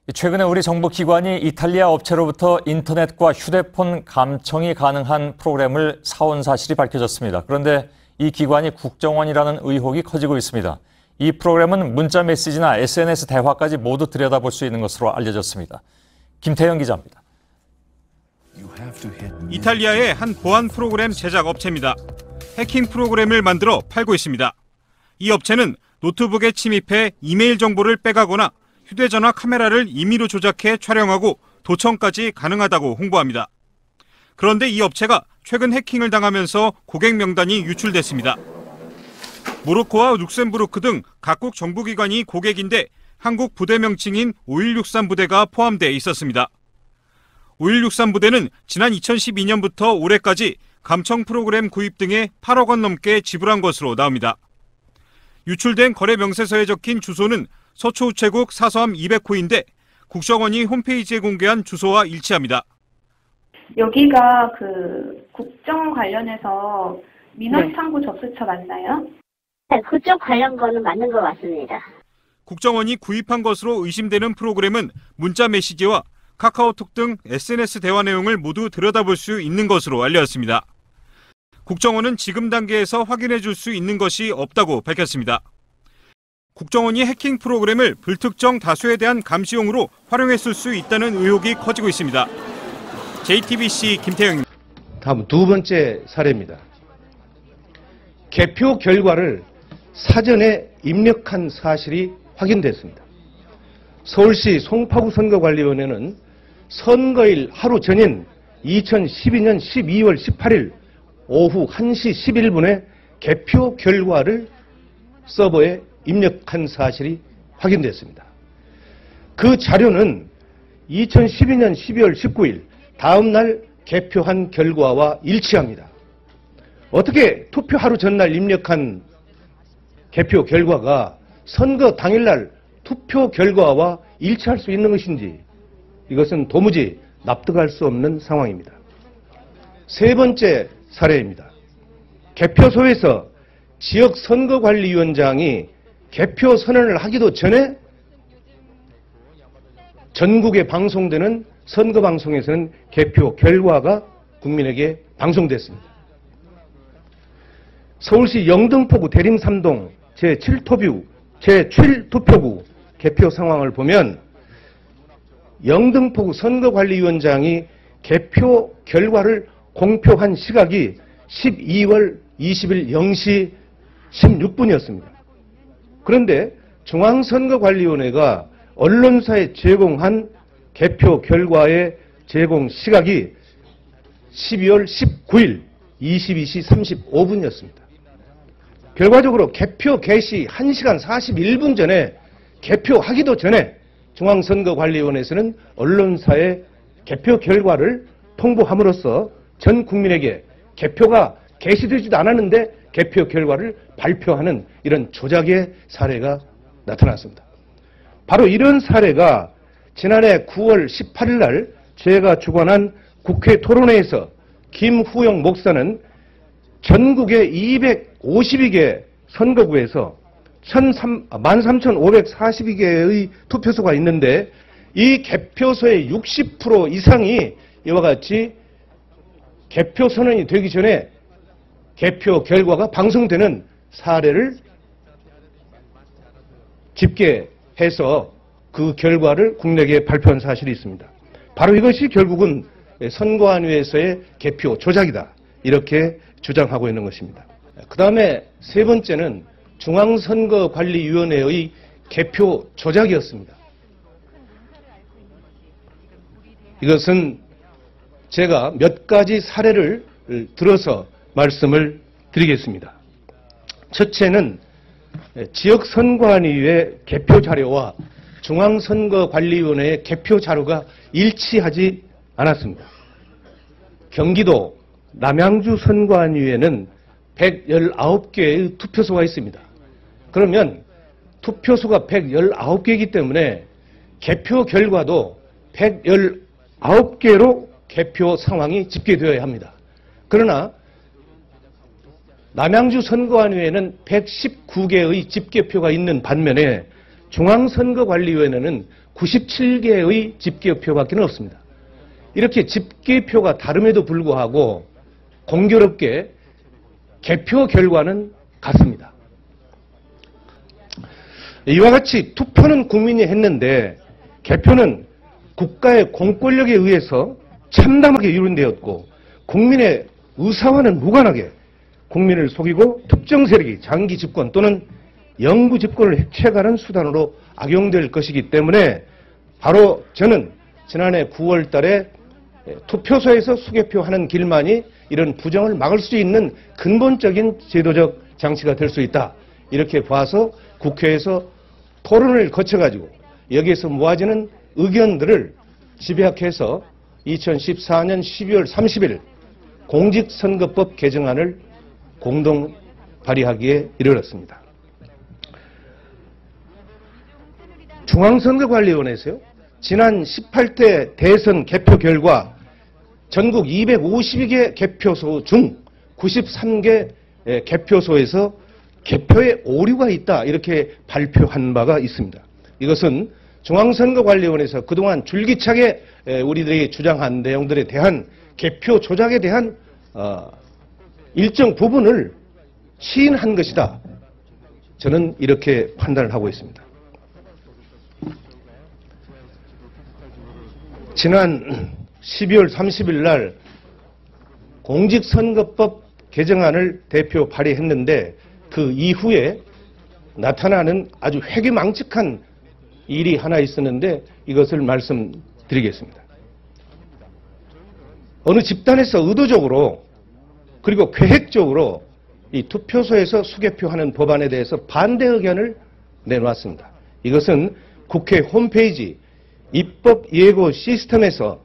최근에 우리 정부 기관이 이탈리아 업체로부터 인터넷과 휴대폰 감청이 가능한 프로그램을 사온 사실이 밝혀졌습니다. 그런데 이 기관이 국정원이라는 의혹이 커지고 있습니다. 이 프로그램은 문자 메시지나 SNS 대화까지 모두 들여다볼 수 있는 것으로 알려졌습니다. 김태영 기자입니다. 이탈리아의 한 보안 프로그램 제작 업체입니다. 해킹 프로그램을 만들어 팔고 있습니다. 이 업체는 노트북에 침입해 이메일 정보를 빼가거나 휴대전화 카메라를 임의로 조작해 촬영하고 도청까지 가능하다고 홍보합니다. 그런데 이 업체가 최근 해킹을 당하면서 고객 명단이 유출됐습니다. 모로코와 룩셈부르크 등 각국 정부기관이 고객인데 한국 부대 명칭인 5163 부대가 포함돼 있었습니다. 5163 부대는 지난 2012년부터 올해까지 감청 프로그램 구입 등에 8억 원 넘게 지불한 것으로 나옵니다. 유출된 거래 명세서에 적힌 주소는 서초우체국 사서함 200호인데 국정원이 홈페이지에 공개한 주소와 일치합니다. 여기가 국정 관련해서 민원창구 접수처 맞나요? 네, 그쪽 관련 거는 맞는 것 같습니다. 국정원이 구입한 것으로 의심되는 프로그램은 문자 메시지와 카카오톡 등 SNS 대화 내용을 모두 들여다볼 수 있는 것으로 알려졌습니다. 국정원은 지금 단계에서 확인해 줄 수 있는 것이 없다고 밝혔습니다. 국정원이 해킹 프로그램을 불특정 다수에 대한 감시용으로 활용했을 수 있다는 의혹이 커지고 있습니다. JTBC 김태영입니다. 다음 두 번째 사례입니다. 개표 결과를 사전에 입력한 사실이 확인됐습니다. 서울시 송파구 선거관리위원회는 선거일 하루 전인 2012년 12월 18일 오후 1시 11분에 개표 결과를 서버에 입력한 사실이 확인됐습니다. 그 자료는 2012년 12월 19일 다음 날 개표한 결과와 일치합니다. 어떻게 투표 하루 전날 입력한 개표 결과가 선거 당일날 투표 결과와 일치할 수 있는 것인지 이것은 도무지 납득할 수 없는 상황입니다. 세 번째 사례입니다. 개표소에서 지역선거관리위원장이 개표 선언을 하기도 전에 전국에 방송되는 선거방송에서는 개표 결과가 국민에게 방송됐습니다. 서울시 영등포구 대림 3동 제7투표구 개표 상황을 보면 영등포구 선거관리위원장이 개표 결과를 공표한 시각이 12월 20일 0시 16분이었습니다. 그런데 중앙선거관리위원회가 언론사에 제공한 개표 결과의 제공 시각이 12월 19일 22시 35분이었습니다. 결과적으로 개표 개시 1시간 41분 전에 개표하기도 전에 중앙선거관리위원회에서는 언론사에 개표 결과를 통보함으로써 전 국민에게 개표가 개시되지도 않았는데 개표 결과를 발표하는 이런 조작의 사례가 나타났습니다. 바로 이런 사례가 지난해 9월 18일 날 제가 주관한 국회 토론회에서 김후영 목사는 전국의 252개 선거구에서 13,542개의 투표소가 있는데 이 개표소의 60% 이상이 이와 같이 개표 선언이 되기 전에 개표 결과가 방송되는 사례를 집계해서 그 결과를 국내에 발표한 사실이 있습니다. 바로 이것이 결국은 선관위에서의 개표 조작이다. 이렇게 주장하고 있는 것입니다. 그 다음에 세 번째는 중앙선거관리위원회의 개표 조작이었습니다. 이것은 제가 몇 가지 사례를 들어서 말씀을 드리겠습니다. 첫째는 지역선관위의 개표 자료와 중앙선거관리위원회의 개표 자료가 일치하지 않았습니다. 경기도 남양주 선관위에는 119개의 투표소가 있습니다. 그러면 투표소가 119개이기 때문에 개표 결과도 119개로 개표 상황이 집계되어야 합니다. 그러나 남양주 선거관위에는 119개의 집계표가 있는 반면에 중앙선거관리위원회는 97개의 집계표밖에 없습니다. 이렇게 집계표가 다름에도 불구하고 공교롭게 개표 결과는 같습니다. 이와 같이 투표는 국민이 했는데 개표는 국가의 공권력에 의해서 참담하게 이룬되었고 국민의 의사와는 무관하게 국민을 속이고 특정 세력이 장기 집권 또는 영구 집권을 해체하는 수단으로 악용될 것이기 때문에 바로 저는 지난해 9월 달에 투표소에서 수개표하는 길만이 이런 부정을 막을 수 있는 근본적인 제도적 장치가 될 수 있다. 이렇게 봐서 국회에서 토론을 거쳐가지고 여기에서 모아지는 의견들을 집약해서 2014년 12월 30일 공직선거법 개정안을 공동 발의하기에 이르렀습니다. 중앙선거관리위원회에서요, 지난 18대 대선 개표 결과 전국 252개 개표소 중 93개 개표소에서 개표에 오류가 있다 이렇게 발표한 바가 있습니다. 이것은 중앙선거관리위원회에서 그동안 줄기차게 우리들이 주장한 내용들에 대한 개표 조작에 대한 일정 부분을 시인한 것이다. 저는 이렇게 판단을 하고 있습니다. 지난 12월 30일 날 공직선거법 개정안을 대표 발의했는데 그 이후에 나타나는 아주 회개망측한 일이 하나 있었는데 이것을 말씀드리겠습니다. 어느 집단에서 의도적으로 그리고 계획적으로 이 투표소에서 수개표하는 법안에 대해서 반대 의견을 내놓았습니다. 이것은 국회 홈페이지 입법 예고 시스템에서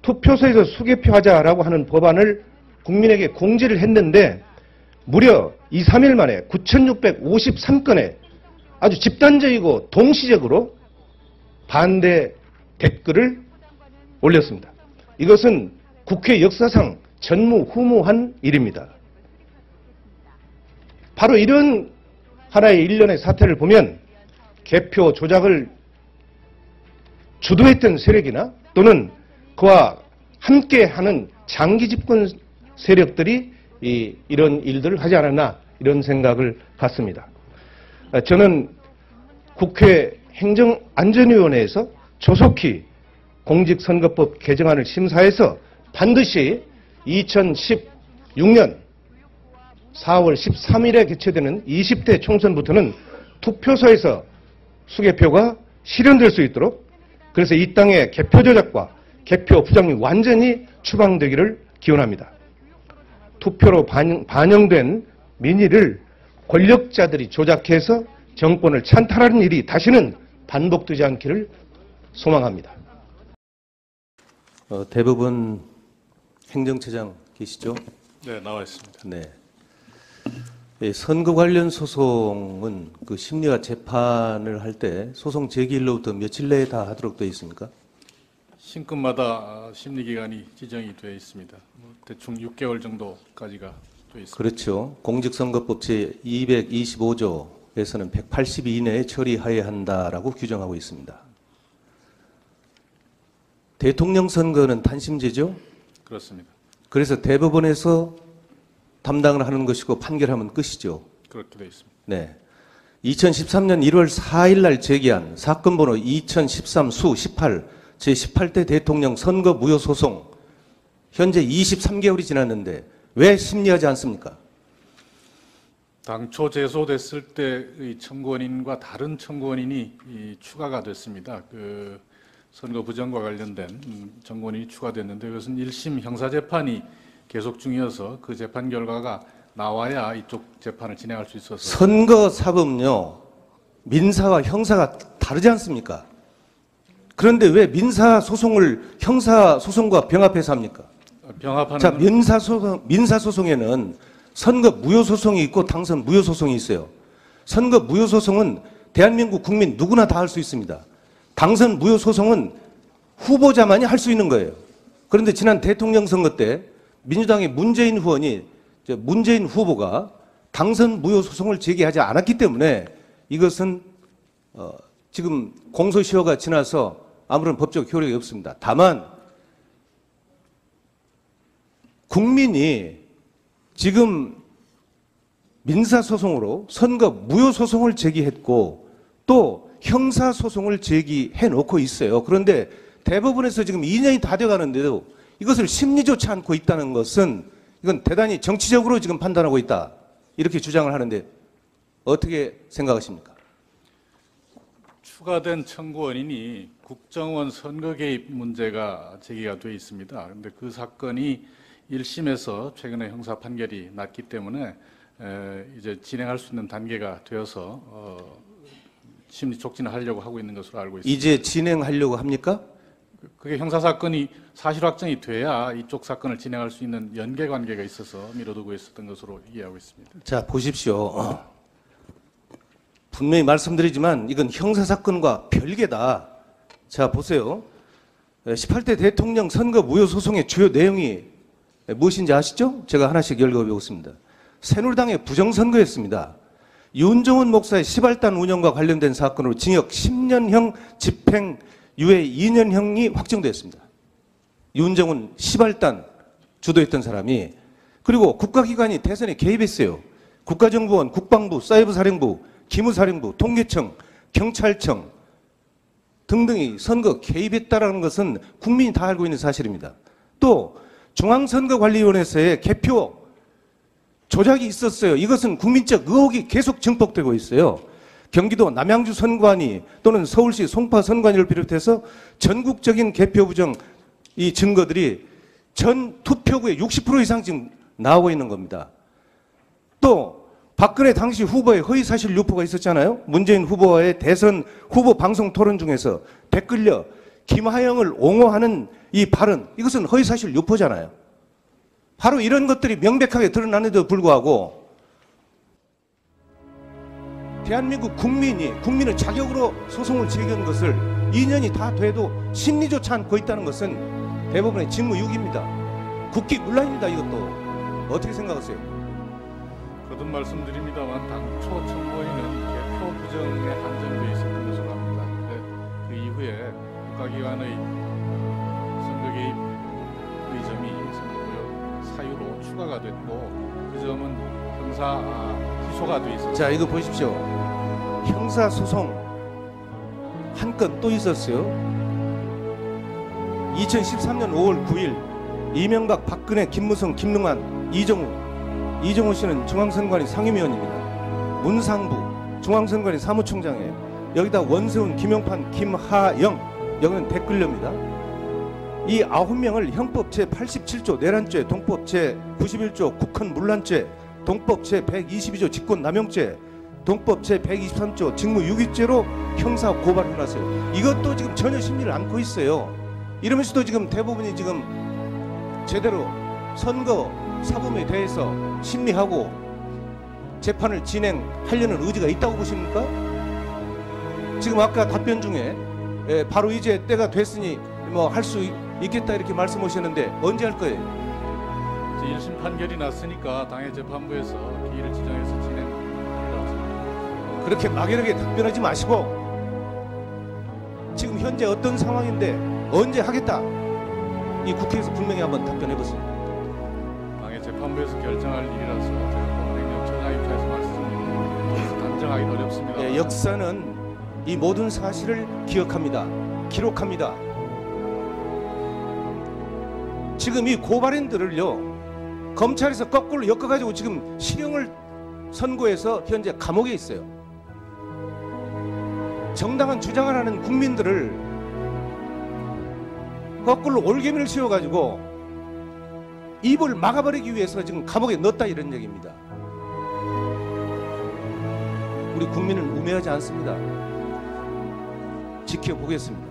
투표소에서 수개표하자라고 하는 법안을 국민에게 공지를 했는데 무려 2, 3일 만에 9,653건의 아주 집단적이고 동시적으로 반대 댓글을 올렸습니다. 이것은 국회 역사상 전무후무한 일입니다. 바로 이런 하나의 일련의 사태를 보면 개표 조작을 주도했던 세력이나 또는 그와 함께하는 장기 집권 세력들이 이런 일들을 하지 않았나 이런 생각을 갖습니다. 저는 국회 행정안전위원회에서 조속히 공직선거법 개정안을 심사해서 반드시 2016년 4월 13일에 개최되는 20대 총선부터는 투표소에서 수개표가 실현될 수 있도록 그래서 이 땅의 개표 조작과 개표 부정이 완전히 추방되기를 기원합니다. 투표로 반영된 민의를 권력자들이 조작해서 정권을 찬탈하는 일이 다시는 반복되지 않기를 소망합니다. 대부분 행정처장 계시죠? 네, 나와 있습니다. 네. 선거 관련 소송은 그 심리와 재판을 할 때 소송 제기일로부터 며칠 내에 다 하도록 되어 있습니까? 신급마다 심리기간이 지정이 되어 있습니다. 대충 6개월 정도까지가 되어 있습니다. 그렇죠. 공직선거법 제225조에서는 180일 이내에 처리하여야 한다라고 규정하고 있습니다. 대통령 선거는 단심제죠? 그렇습니다. 그래서 대법원에서 담당을 하는 것이고 판결하면 끝이죠. 그렇게 되어 있습니다. 네. 2013년 1월 4일 날 제기한 사건 번호 2013수 18 제18대 대통령 선거 무효 소송 현재 23개월이 지났는데 왜 심리하지 않습니까? 당초 제소됐을 때의 청구원인과 다른 청구원인이 추가가 됐습니다. 그 선거 부정과 관련된 청구원인이 추가됐는데 이것은 1심 형사재판이 계속 중이어서 그 재판 결과가 나와야 이쪽 재판을 진행할 수 있어서 선거사법은요 민사와 형사가 다르지 않습니까? 그런데 왜 민사소송을 형사소송과 병합해서 합니까? 병합하는 자, 민사소송에는 선거 무효소송이 있고 당선 무효소송이 있어요. 선거 무효소송은 대한민국 국민 누구나 다 할 수 있습니다. 당선 무효소송은 후보자만이 할 수 있는 거예요. 그런데 지난 대통령 선거 때 민주당의 문재인 후보가 당선 무효 소송을 제기하지 않았기 때문에 이것은 지금 공소시효가 지나서 아무런 법적 효력이 없습니다. 다만 국민이 지금 민사소송으로 선거 무효소송을 제기했고 또 형사소송을 제기해 놓고 있어요. 그런데 대법원에서 지금 2년이 다 돼가는데도 이것을 심리조차 않고 있다는 것은 이건 대단히 정치적으로 지금 판단하고 있다. 이렇게 주장을 하는데 어떻게 생각하십니까? 추가된 청구 원인이 국정원 선거 개입 문제가 제기가 되어 있습니다. 그런데 그 사건이 1심에서 최근에 형사 판결이 났기 때문에 이제 진행할 수 있는 단계가 되어서 심리 촉진을 하려고 하고 있는 것으로 알고 있습니다. 이제 진행하려고 합니까? 그게 형사 사건이 사실 확정이 돼야 이쪽 사건을 진행할 수 있는 연계 관계가 있어서 미뤄두고 있었던 것으로 이해하고 있습니다. 자, 보십시오. 분명히 말씀드리지만 이건 형사사건과 별개다. 자, 보세요. 18대 대통령 선거 무효소송의 주요 내용이 무엇인지 아시죠? 제가 하나씩 읽어보겠습니다. 새누리당의 부정선거였습니다. 윤정원 목사의 시발단 운영과 관련된 사건으로 징역 10년형 집행유예 2년형이 확정되었습니다. 윤정원 시발단 주도했던 사람이. 그리고 국가기관이 대선에 개입했어요. 국가정보원, 국방부, 사이버사령부, 기무사령부, 통계청, 경찰청 등등이 선거 개입했다는 것은 국민이 다 알고 있는 사실입니다. 또 중앙선거관리위원회에서의 개표 조작이 있었어요. 이것은 국민적 의혹이 계속 증폭되고 있어요. 경기도 남양주 선관위 또는 서울시 송파 선관위를 비롯해서 전국적인 개표 부정 이 증거들이 전 투표구의 60% 이상 지금 나오고 있는 겁니다. 또 박근혜 당시 후보의 허위사실 유포가 있었잖아요. 문재인 후보와의 대선 후보 방송 토론 중에서 댓글려 김하영을 옹호하는 이 발언, 이것은 허위사실 유포잖아요. 바로 이런 것들이 명백하게 드러났는데도 불구하고 대한민국 국민을 자격으로 소송을 제기한 것을 2년이 다 돼도 심리조차 않고 있다는 것은 대법원의 직무유기입니다. 국기문란입니다. 이것도. 어떻게 생각하세요? 거듭 말씀드립니다만 당초 청구원인은 개표 부정에 한정되어 있었던 것으로 합니다. 그런데 그 이후에 국가기관의 선거 개입 의점이 선거무효 사유로 추가가 됐고 그 점은 형사 기소가 돼 있었습니다. 자, 이거 보십시오. 형사소송 한 건 또 있었어요. 2013년 5월 9일 이명박, 박근혜, 김무성, 김능환, 이정우 씨는 중앙선관위 상임위원입니다. 문상부 중앙선관위 사무총장이에요. 여기다 원세훈, 김용판, 김하영 여기는 댓글료입니다. 이 9명을 형법 제87조 내란죄, 동법 제91조 국헌문란죄, 동법 제122조 직권남용죄, 동법 제123조 직무유기죄로 형사 고발해놨어요. 이것도 지금 전혀 심리를 않고 있어요. 이러면서도 지금 대부분이 지금 제대로 선거 사범에 대해서 심리하고 재판을 진행하려는 의지가 있다고 보십니까? 지금 아까 답변 중에 바로 이제 때가 됐으니 뭐 할 수 있겠다 이렇게 말씀하셨는데 언제 할 거예요? 이제 1심 판결이 났으니까 당해 재판부에서 기일을 지정해서 진행하려고 생각합니다. 그렇게 막연하게 답변하지 마시고 지금 현재 어떤 상황인데 언제 하겠다 이 국회에서 분명히 한번 답변해 보세요. 당해 재판부에서 결정할 일이라서 제가 법원행정처장 입장에서 말씀드리면 단정하기는 어렵습니다. 역사는 이 모든 사실을 기억합니다. 기록합니다. 지금 이 고발인들을요 검찰에서 거꾸로 엮어가지고 지금 실형을 선고해서 현재 감옥에 있어요. 정당한 주장을 하는 국민들을 거꾸로 올개미를 씌워가지고 입을 막아버리기 위해서 지금 감옥에 넣었다 이런 얘기입니다. 우리 국민은 우매하지 않습니다. 지켜보겠습니다.